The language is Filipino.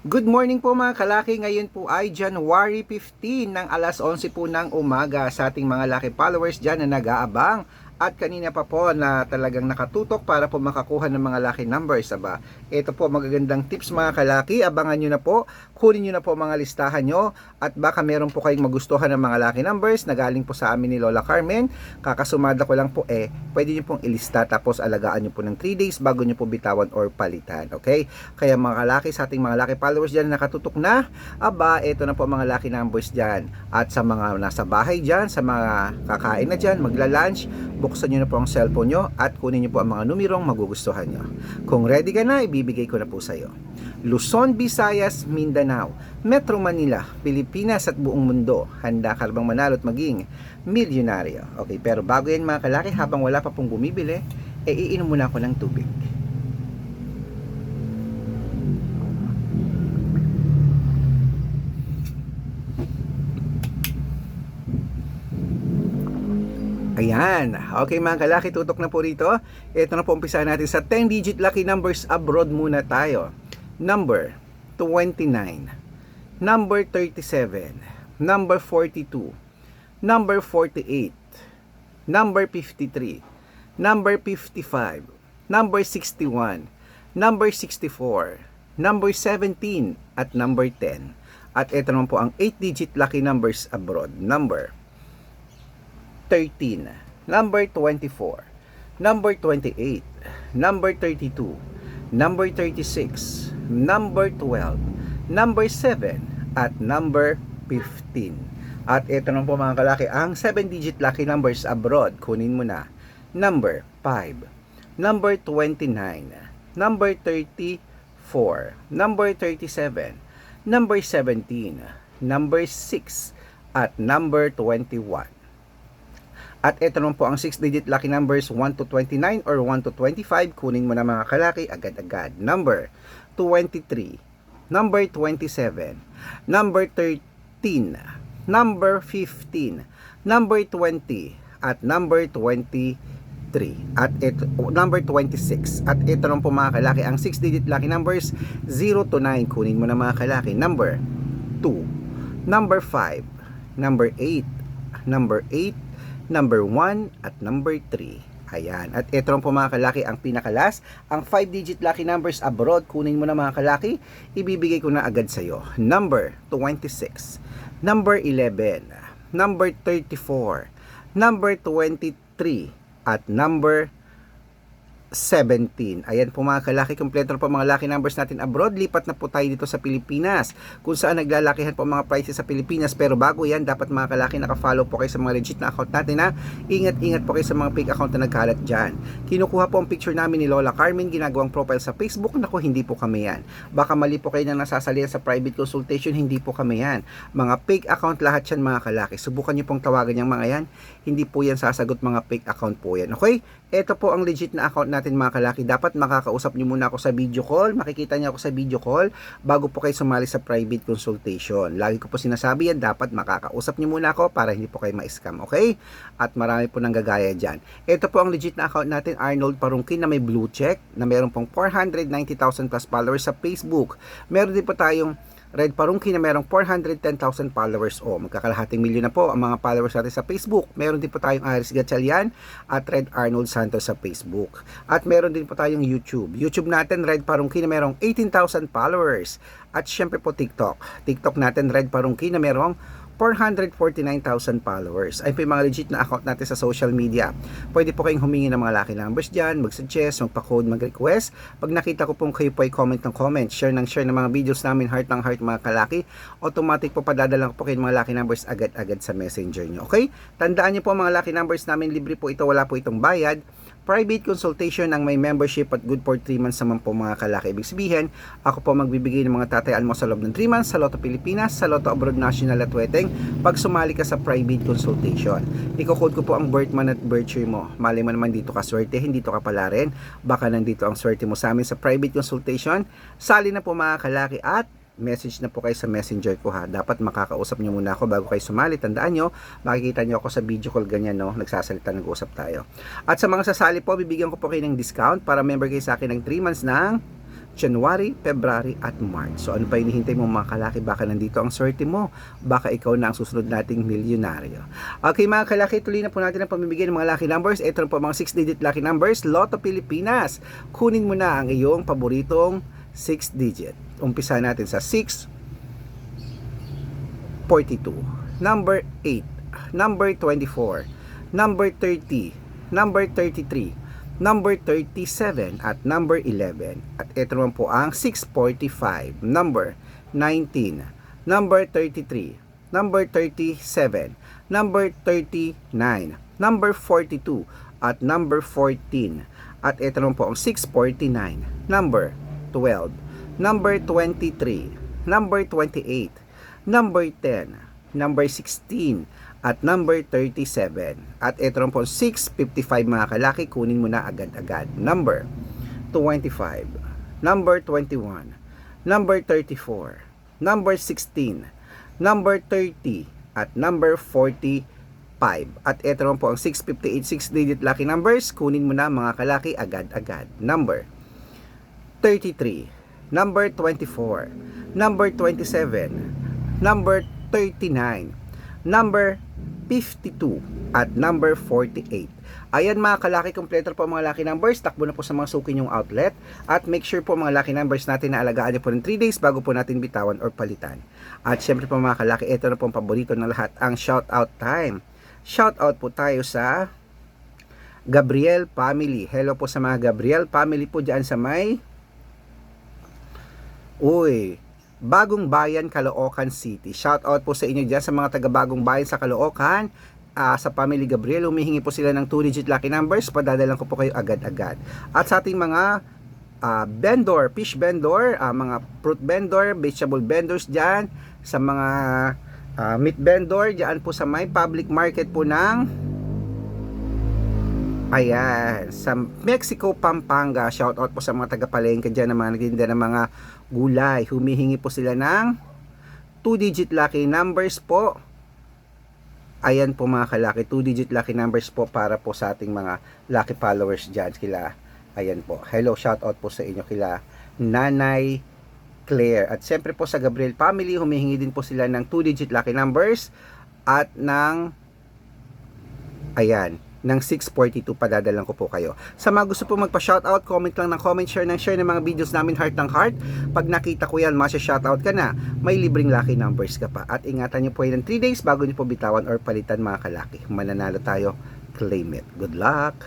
Good morning po mga kalaki. Ngayon po ay January 15 ng alas 11 po ng umaga sa ating mga laki followers dyan na nag-aabang. At kanina pa po na talagang nakatutok para po makakuha ng mga lucky numbers. Aba, ito po magagandang tips mga kalaki. Abangan nyo na po. Kunin nyo na po mga listahan nyo. At baka meron po kayong magustuhan ng mga lucky numbers na galing po sa amin ni Lola Carmen. Kakasumada ko lang po pwede nyo pong ilista tapos alagaan nyo po ng 3 days bago nyo po bitawan or palitan. Okay? Kaya mga kalaki, sa ating mga lucky followers dyan na nakatutok na, aba, ito na po mga lucky numbers dyan. At sa mga nasa bahay dyan, sa mga kakain na dyan, magla-lunch, buksan nyo na po ang cellphone nyo at kunin nyo po ang mga numerong magugustuhan nyo. Kung ready ka na, ibibigay ko na po sa iyo. Luzon, Visayas, Mindanao, Metro Manila, Pilipinas at buong mundo. Handa ka bang manalo at maging milyonaryo? Okay, pero bago yan mga kalaki, habang wala pa pong bumibili, iinom muna ako ng tubig. Ayan. Okay mga kalaki, tutok na po rito. Ito na po, umpisahan natin sa 10-digit lucky numbers abroad muna tayo. Number 29, number 37, number 42, number 48, number 53, number 55, number 61, number 64, number 17, at number 10. At ito naman po ang 8-digit lucky numbers abroad. Number 13, number 24, number 28, number 32, number 36, number 12, number 7, at number 15. At ito naman po mga kalaki, ang 7-digit lucky numbers abroad. Kunin mo na. Number 5, number 29, number 34, number 37, number 17, number 6, at number 21. At ito naman po ang 6-digit lucky numbers 1 to 29 or 1 to 25. Kunin mo na mga kalaki agad-agad. Number 23, number 27, number 13, number 15, number 20, at number 23. At ito, number 26. At ito naman po mga kalaki ang 6-digit lucky numbers 0 to 9. Kunin mo na mga kalaki. Number 2, number 5, number 8, number 8, number 1, at number 3. Ayan. At ito lang po mga kalaki ang pinakalas. Ang 5-digit lucky numbers abroad. Kunin mo na mga kalaki. Ibibigay ko na agad sa'yo. Number 26, number 11, number 34, number 23, at number 17. Ayan po mga kalaki, kompleto na po mga lucky numbers natin abroad. Lipat na po tayo dito sa Pilipinas, kung saan naglalakihan po mga prices sa Pilipinas. Pero bago yan, dapat mga kalaki naka-follow po kayo sa mga legit na account natin na ingat-ingat po kayo sa mga fake account na nagkalat dyan. Kinukuha po ang picture namin ni Lola Carmen, ginagawang profile sa Facebook. Naku, hindi po kami yan. Baka mali po kayo na nasasalihan sa private consultation, hindi po kami yan. Mga fake account lahat yan mga kalaki. Subukan nyo pong tawagan yung mga yan. Hindi po yan sasagot, mga fake account po yan. Okay? Ito po ang legit na account natin mga kalaki. Dapat makakausap nyo muna ako sa video call. Makikita nyo ako sa video call bago po kayo sumali sa private consultation. Lagi ko po sinasabi yan, dapat makakausap nyo muna ako para hindi po kayo ma-scam. Okay? At marami po nang gagaya dyan. Ito po ang legit na account natin, Arnold Parungkin, na may blue check, na meron pong 490,000 plus followers sa Facebook. Meron din po tayong Red Parungkin na merong 410,000 followers. Magkakalahating milyon na po ang mga followers natin sa Facebook. Meron din po tayong Iris Gatchalian at Red Arnold Santos sa Facebook. At meron din po tayong YouTube. YouTube natin, Red Parungkin na merong 18,000 followers. At syempre po TikTok. TikTok natin, Red Parungkin na merong 449,000 followers. Ay po yung mga legit na account natin sa social media. Pwede po kayong humingi ng mga lucky numbers dyan, mag-suggest, magpa-code, mag-request. Pag nakita ko pong kayo po ay comment ng comment, share ng mga videos namin, heart ng heart mga kalaki, automatic po padadala ko po kayo mga lucky numbers agad-agad sa messenger nyo. Okay? Tandaan nyo po mga lucky numbers namin, libre po ito, wala po itong bayad. Private consultation ang may membership at good for 3 months naman po mga kalaki. Ibig sabihin, ako po magbibigay ng mga tatayaan mo sa loob ng 3 months sa Lotto Pilipinas, sa Lotto Abroad National at Weteng pag sumali ka sa private consultation. Iko-code ko po ang birth month at birth year mo. Mali mo naman dito ka swerte, hindi to ka pala rin. Baka nandito ang swerte mo sa amin sa private consultation. Sali na po mga kalaki at message na po kayo sa messenger ko ha. Dapat makakausap nyo muna ako bago kayo sumali. Tandaan nyo, makikita nyo ako sa video call ganyan, no? Nagsasalita, nag-uusap tayo. At sa mga sasali po, bibigyan ko po kayo ng discount para member kayo sa akin ng 3 months ng January, February at March. So ano pa hinihintay mo mga kalaki? Baka nandito ang swerte mo. Baka ikaw na ang susunod nating milyonaryo. Okay mga kalaki, tuloy na po natin ang pamimigay ng mga lucky numbers. Ito na po mga 6-digit lucky numbers. Lotto Pilipinas. Kunin mo na ang iyong paboritong 6-digit. Umpisa natin sa 6, 42, number 8, number 24, number 30, number 33, number 37 at number 11. At ito naman po ang 645, number 19, number 33, number 37, number 39, number 42 at number 14. At ito naman po ang 649, number 12, number 23, number 28, number 10, number 16 at number 37. At ito rin po 655 mga kalaki, kunin mo na agad-agad. Number 25, number 21, number 34, number 16, number 30 at number 45. At ito rin po ang 658 6-digit lucky numbers, kunin mo na mga kalaki agad-agad. Number 33, number 24, number 27, number 39, number 52 at number 48. Ayan mga kalaki, kompleto po mga lucky numbers. Takbo na po sa mga suki nyong outlet. At make sure po mga lucky numbers natin na alagaan nyo po ng 3 days bago po natin bitawan or palitan. At syempre po mga kalaki, ito na po ang paborito ng lahat, ang shout out time. Shout out po tayo sa Gabriel family. Hello po sa mga Gabriel family po dyan sa may Bagong Bayan, Caloocan City. Shout out po sa inyo dyan sa mga taga Bagong Bayan sa Caloocan. Sa Family Gabriel, humihingi po sila ng 2-digit lucky numbers. Padadalan ko po kayo agad-agad. At sa ating mga vendor, fish vendor, mga fruit vendor, vegetable vendors dyan, sa mga meat vendor, dyan po sa may public market po ng sa Mexico, Pampanga. Shout out po sa mga taga-palengke dyan na mga nagtinda ng mga gulay. Humihingi po sila ng 2-digit lucky numbers po. Ayan po mga kalaki, 2-digit lucky numbers po para po sa ating mga lucky followers dyan. Ayan po. Hello, shout out po sa inyo kila Nanay Claire. At siyempre po sa Gabriel family, humihingi din po sila ng 2-digit lucky numbers at ng ng 642, padadalan ko po kayo. Sa mga gusto po magpa-shoutout, comment lang ng comment, share ng mga videos namin, heart ng heart. Pag nakita ko yan, masya-shoutout ka na, may libreng lucky numbers ka pa. At ingatan nyo po yan ng 3 days bago nyo po bitawan or palitan mga kalaki. Mananalo tayo, claim it. Good luck!